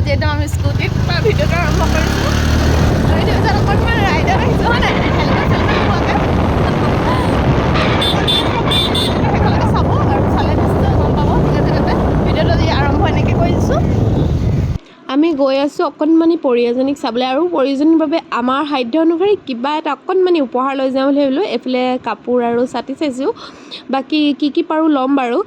যিহেতু আমি স্কুটিত ভিডিঅ'টো আৰম্ভ কৰিছোঁ ভিডিঅ'টো অকণমান ৰাইডত আহিছোঁ হয় নাই হেলমেট চেলমেট নোহোৱাকৈ সেইফালে চাব আৰু চালে নিশ্চয় গম পাব ঠিক আছে তেন্তে ভিডিঅ'টো আৰম্ভ এনেকৈ কৰি দিছোঁ আমি গৈ আছোঁ অকণমানি পৰী এজনীক চাবলৈ আৰু পৰীজনীৰ বাবে আমাৰ সাধ্য অনুসৰি কিবা এটা অকণমানি উপহাৰ লৈ যাওঁ বুলি ভাবিলোঁ এইফালে কাপোৰ আৰু ছাতি চাইছোঁ বাকী কি পাৰোঁ ল'ম বাৰু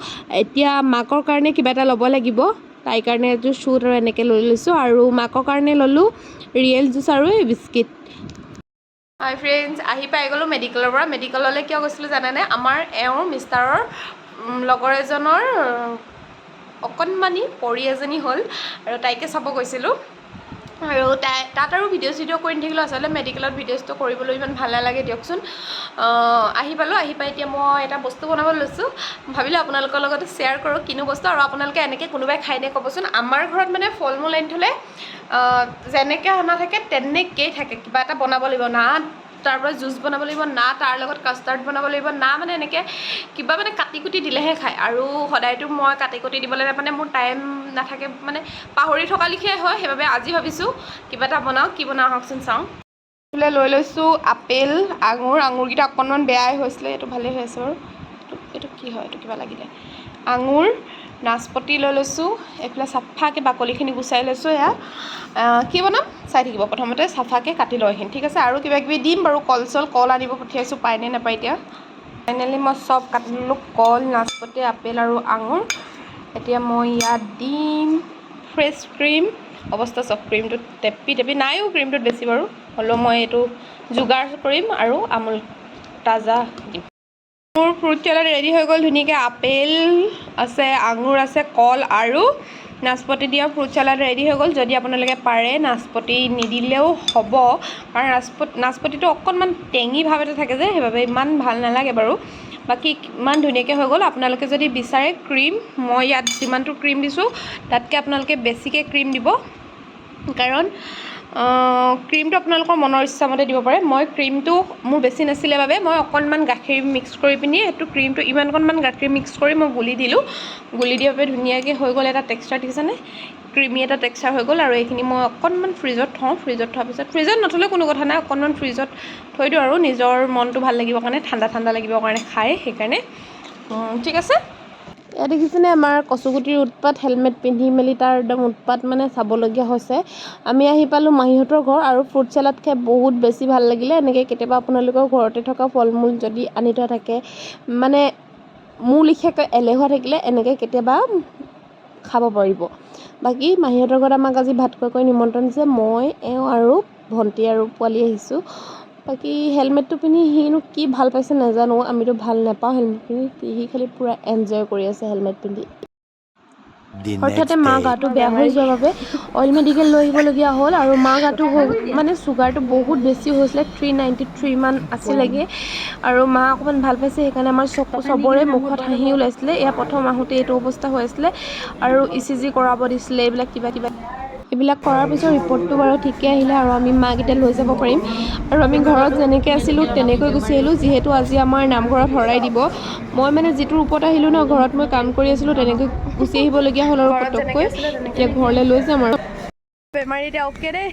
এতিয়া মাকৰ কাৰণে কিবা এটা ল'ব লাগিব তাইৰ কাৰণে এযোৰ শ্বুট আৰু এনেকৈ লৈ লৈছোঁ আৰু মাকৰ কাৰণে ল'লোঁ ৰিয়েল জুচ আৰু এই বিস্কিট হাই ফ্ৰেণ্ডছ আহি পাই গ'লোঁ মেডিকেলৰ পৰা মেডিকেললৈ কিয় গৈছিলোঁ জানেনে আমাৰ এওঁৰ মিষ্টাৰৰ লগৰ এজনৰ অকণমানি পৰী এজনী হ'ল আৰু তাইকে চাব গৈছিলোঁ আৰু তাত আৰু ভিডিঅ' চিডিঅ' কৰি নাথাকিলোঁ আচলতে মেডিকেলত ভিডিঅ'টো কৰিবলৈ ইমান ভাল নালাগে দিয়কচোন আহি পালোঁ আহি পাই এতিয়া মই এটা বস্তু বনাব লৈছোঁ ভাবিলোঁ আপোনালোকৰ লগতে শ্বেয়াৰ কৰোঁ কিনো বস্তু আৰু আপোনালোকে এনেকৈ কোনোবাই খাই নে ক'বচোন আমাৰ ঘৰত মানে ফল মূল আনি থ'লে যেনেকৈ অনা থাকে তেনেকৈয়ে থাকে কিবা এটা বনাব লাগিব না তাৰপৰা জুচ বনাব লাগিব না তাৰ লগত কাষ্টাৰ্ড বনাব লাগিব না মানে এনেকৈ কিবা মানে কাটি কুটি দিলেহে খায় আৰু সদায়তো মই কাটি কুটি দিবলৈ মানে মোৰ টাইম নাথাকে মানে পাহৰি থকা লিখিয়াই হয় সেইবাবে আজি ভাবিছোঁ কিবা এটা বনাওঁ কি বনাওঁ আহকচোন চাওঁ বোলে লৈ লৈছোঁ আপেল আঙুৰকেইটা অকণমান বেয়াই হৈছিলে এইটো ভালেই হৈ আছে বাৰু এইটো কি হয় এইটো কিবা লাগিলে আঙুৰ নাচপতি লৈ লৈছোঁ এইফালে চাফাকৈ বাকলিখিনি গুচাই লৈছোঁ এয়া কি বনাম চাই থাকিব প্ৰথমতে চাফাকৈ কাটি লওঁ এইখিনি ঠিক আছে আৰু কিবা কিবি দিম বাৰু কল আনিব পঠিয়াইছোঁ পায়নে নাপায় এতিয়া ফাইনেলি মই চব কাটি ল'লোঁ কল নাচপতি আপেল আৰু আঙুৰ এতিয়া মই ইয়াত দিম ফ্ৰেছ ক্ৰীম অৱস্থা চব ক্ৰীমটো টেপি নাইও ক্ৰীমটোত বেছি বাৰু হ'লেও মই এইটো যোগাৰ কৰিম আৰু আমুল তাজা দিম মোৰ ফ্ৰুট চালাড ৰেডি হৈ গ'ল ধুনীয়াকৈ আপেল আছে আঙুৰ আছে কল আৰু নাচপতি দিয়া ফ্ৰুট চালাড ৰেডি হৈ গ'ল যদি আপোনালোকে পাৰে নাচপতি নিদিলেও হ'ব কাৰণ নাচপতিটো অকণমান টেঙি ভাৱ এটা থাকে যে সেইবাবে ইমান ভাল নালাগে বাৰু বাকী ইমান ধুনীয়াকৈ হৈ গ'ল আপোনালোকে যদি বিচাৰে ক্ৰীম মই ইয়াত যিমানটো ক্ৰীম দিছোঁ তাতকৈ আপোনালোকে বেছিকৈ ক্ৰীম দিব কাৰণ ক্ৰীমটো আপোনালোকৰ মনৰ ইচ্ছামতে দিব পাৰে মই ক্ৰীমটো মোৰ বেছি নাছিলে বাবে মই অকণমান গাখীৰ মিক্স কৰি পিনি এইটো ক্ৰীমটো ইমানকণমান গাখীৰ মিক্স কৰি মই গুলি দিলোঁ গুলি দিয়াৰ বাবে ধুনীয়াকৈ হৈ গ'ল এটা টেক্সচাৰ দেখিছেনে ক্ৰীমি এটা টেক্সচাৰ হৈ গ'ল আৰু এইখিনি মই অকণমান ফ্ৰিজত থওঁ ফ্ৰিজত থোৱাৰ পিছত ফ্ৰিজত নথ'লে কোনো কথা নাই অকণমান ফ্ৰিজত থৈ দিওঁ আৰু নিজৰ মনটো ভাল লাগিবৰ কাৰণে ঠাণ্ডা লাগিবৰ কাৰণে খাই সেইকাৰণে ঠিক আছে এয়া দেখিছেনে আমাৰ কচুগুটিৰ উৎপাত হেলমেট পিন্ধি মেলি তাৰ একদম উৎপাত মানে চাবলগীয়া হৈছে আমি আহি পালোঁ মাহীহঁতৰ ঘৰ আৰু ফ্ৰুট চালাড খাই বহুত বেছি ভাল লাগিলে এনেকৈ কেতিয়াবা আপোনালোকৰ ঘৰতে থকা ফল মূল যদি আনি থোৱা থাকে মানে মোৰ লিখিয়াকৈ এলেহুৱা থাকিলে এনেকৈ কেতিয়াবা খাব পাৰিব বাকী মাহীহঁতৰ ঘৰত আমাক আজি ভাত খোৱাকৈ নিমন্ত্ৰণ দিছে মই এওঁ আৰু ভণ্টি আৰু পোৱালি আহিছোঁ বাকী হেলমেটটো পিন্ধি সিনো কি ভাল পাইছে নাজানো আমিতো ভাল নাপাওঁ হেলমেট পিন্ধি সি খালি পূৰা এনজয় কৰি আছে হেলমেট পিন্ধি হঠাতে মা গাটো বেয়া হৈ যোৱাৰ বাবে অইল মেডিকেল লৈ আহিবলগীয়া হ'ল আৰু মা গাটো মানে চুগাৰটো বহুত বেছি হৈছিলে 393 মান আছিলেগৈ আৰু মা অকণমান ভাল পাইছে সেইকাৰণে আমাৰ চবৰে মুখত হাঁহি ওলাইছিলে এয়া প্ৰথম আহোঁতে এইটো অৱস্থা হৈ আছিলে আৰু ECG কৰাব দিছিলে এইবিলাক এইবিলাক কৰাৰ পিছত ৰিপৰ্টটো বাৰু ঠিকে আহিলে আৰু আমি মাক এতিয়া লৈ যাব পাৰিম আৰু আমি ঘৰত যেনেকৈ আছিলোঁ তেনেকৈ গুচি আহিলোঁ যিহেতু আজি আমাৰ নামঘৰত শৰাই দিব মই মানে যিটো ৰূপত আহিলোঁ ন ঘৰত মই কাম কৰি আছিলোঁ তেনেকৈ গুচি আহিবলগীয়া হ'ল আৰু পটককৈ এতিয়া ঘৰলৈ লৈ যাম আৰু বেমাৰী এতিয়া অ'কে দেই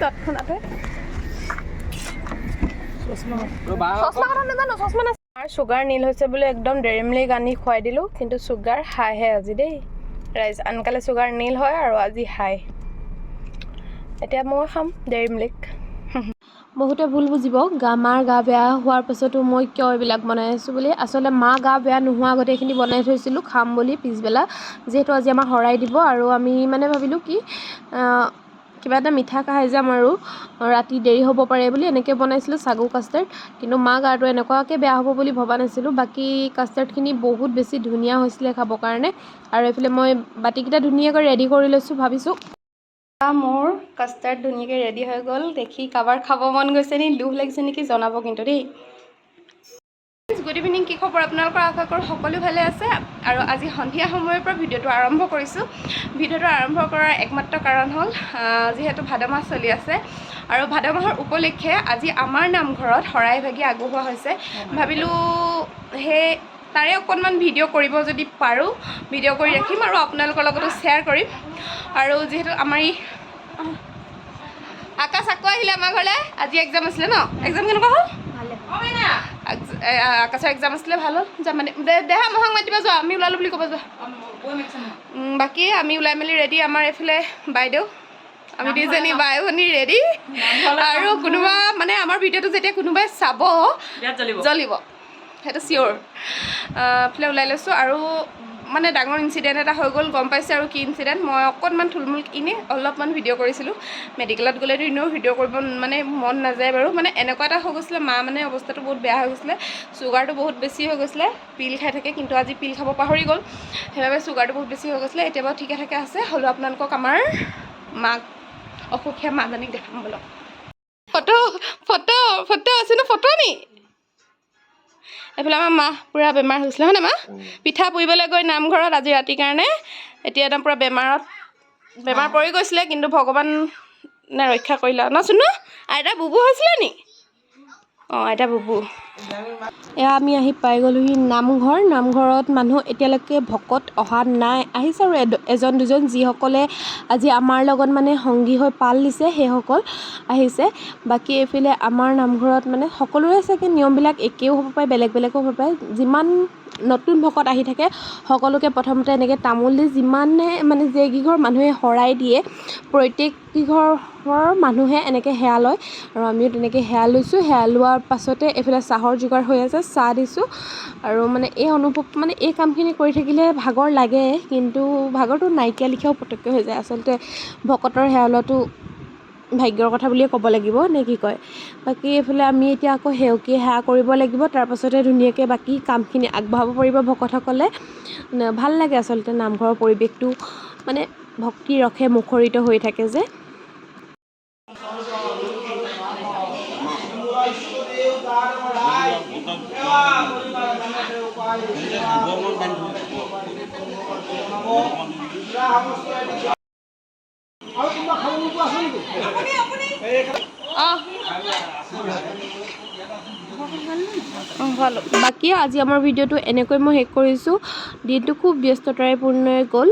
তৎক্ষণাতে চুগাৰ নীল হৈছে বুলি একদম ডেৰিমিল্ক আনি খুৱাই দিলোঁ কিন্তু চুগাৰ হাইহে আজি দেই ৰাইজ আনকালে চুগাৰ নীল হয় আৰু আজি হাই এতিয়া মই খাম ডেৰিমিল্ক বহুতে ভুল বুজিব মাৰ গা বেয়া হোৱাৰ পাছতো মই কিয় এইবিলাক বনাই আছোঁ বুলি আচলতে মা গা বেয়া নোহোৱা আগতে এইখিনি বনাই থৈছিলোঁ খাম বুলি পিছবেলা যিহেতু আজি আমাৰ শৰাই দিব আৰু আমি মানে ভাবিলোঁ কি কিবা এটা মিঠা খাই যাম আৰু ৰাতি দেৰি হ'ব পাৰে বুলি এনেকৈ বনাইছিলোঁ sago casterd কিন্তু মা গাটো এনেকুৱাকৈ বেয়া হ'ব বুলি ভবা নাছিলোঁ বাকী কাষ্টাৰ্ডখিনি বহুত বেছি ধুনীয়া হৈছিলে খাবৰ কাৰণে আৰু এইফালে মই বাতিকেইটা ধুনীয়াকৈ ৰেডি কৰি লৈছোঁ ভাবিছোঁ মোৰ কাষ্টাৰ্ড ধুনীয়াকৈ ৰেডি হৈ গ'ল দেখি কাৰোবাৰ খাব মন গৈছে নি লোভ লাগিছে নেকি জনাব কিন্তু দেই গুড ইভিনিং কি খবৰ আপোনালোকৰ আশা কৰোঁ সকলো ভালে আছে আৰু আজি সন্ধিয়া সময়ৰ পৰা ভিডিঅ'টো আৰম্ভ কৰিছোঁ ভিডিঅ'টো আৰম্ভ কৰাৰ একমাত্ৰ কাৰণ হ'ল যিহেতু ভাদ মাহ চলি আছে আৰু ভাদ মাহৰ উপলক্ষে আজি আমাৰ নামঘৰত শৰাই ভাগি আগবঢ়োৱা হৈছে ভাবিলোঁ সেই তাৰে অকণমান ভিডিঅ' কৰিব যদি পাৰোঁ ভিডিঅ' কৰি ৰাখিম আৰু আপোনালোকৰ লগতো শ্বেয়াৰ কৰিম আৰু যিহেতু আমাৰ এই আকাশ আকৌ আহিলে আমাৰ ঘৰলৈ আজি এক্সাম আছিলে ন এক্সাম কেনেকুৱা হ'ল আকাশৰ এক্সাম আছিলে ভাল হ'ল যাম মানে দেহা মহাক মাতিবা যোৱা আমি ওলালোঁ বুলি ক'ব যোৱা বাকী আমি ওলাই মেলি ৰেডি আমাৰ এইফালে বাইদেউ আমি দুইজনী বাই ভনী ৰেডি আৰু কোনোবা মানে আমাৰ ভিডিঅ'টো যেতিয়া কোনোবাই চাব জ্বলিব সেইটো চিয়'ৰ এইফালে ওলাই লৈছোঁ আৰু মানে ডাঙৰ ইনচিডেণ্ট এটা হৈ গ'ল গম পাইছে আৰু কি ইনচিডেণ্ট মই অকণমান থুলমূল এনেই অলপমান ভিডিঅ' কৰিছিলোঁ মেডিকেলত গ'লেতো এনেও ভিডিঅ' কৰিব মানে মন নাযায় বাৰু মানে এনেকুৱা এটা হৈ গৈছিলে মা মানে অৱস্থাটো বহুত বেয়া হৈ গৈছিলে চুগাৰটো বহুত বেছি হৈ গৈছিলে পিল খাই থাকে কিন্তু আজি পিল খাব পাহৰি গ'ল সেইবাবে চুগাৰটো বহুত বেছি হৈ গৈছিলে এতিয়া বাৰু ঠিকে থাকে আছে হ'লেও আপোনালোকক আমাৰ মাক অসুখীয়া মাজনীক দেখাম বোলক ফটো আছে ন ফটো নি এইফালে আমাৰ মা পূৰা বেমাৰ হৈছিলে হয় নে মা পিঠা পুৰিবলৈ গৈ নামঘৰত আজি ৰাতিৰ কাৰণে এতিয়া একদম পূৰা বেমাৰ পৰি গৈছিলে কিন্তু ভগৱানে ৰক্ষা কৰিলে ন চোন আইতা বুবু হৈছিলে নি অঁ আইতা বুবু এয়া আমি আহি পাই গ'লোহি নামঘৰত মানুহ এতিয়ালৈকে ভকত অহা নাই আহিছে আৰু এজন দুজন যিসকলে আজি আমাৰ লগত মানে সংগী হৈ পাল দিছে সেইসকল আহিছে বাকী এইফালে আমাৰ নামঘৰত মানে সকলোৰে চাগে নিয়মবিলাক একেও হ'ব পাৰে বেলেগ বেলেগো হ'ব পাৰে যিমান নতুন ভকত আহি থাকে সকলোকে প্ৰথমতে এনেকৈ তামোল দি যিমানে মানে যেইকেইঘৰ মানুহে শৰাই দিয়ে প্ৰত্যেককেইঘৰৰ মানুহে এনেকৈ সেৱা লয় আৰু আমিও তেনেকৈ সেৱা লৈছোঁ সেৱা লোৱাৰ পাছতে এইফালে চাহৰ যোগাৰ হৈ আছে চাহ দিছোঁ আৰু মানে এই অনুভৱ মানে এই কামখিনি কৰি থাকিলে ভাগৰ লাগে কিন্তু ভাগৰটো নাইকিয়া লিখিয়াও পটককৈ হৈ যায় আচলতে ভকতৰ সেৱা লোৱাটো ভাগ্যৰ কথা বুলিয়ে ক'ব লাগিব নে কি কয় বাকী এইফালে আমি এতিয়া আকৌ সেৱকী সেৱা কৰিব লাগিব তাৰপাছতে ধুনীয়াকৈ বাকী কামখিনি আগবঢ়াব পাৰিব ভকতসকলে ভাল লাগে আচলতে নামঘৰৰ পৰিৱেশটো মানে ভক্তি ৰসে মুখৰিত হৈ থাকে যে বাকী আজি আমাৰ ভিডিঅ'টো এনেকৈ মই শেষ কৰিছোঁ দিনটো খুব ব্যস্ততাৰে পূৰ্ণ গ'ল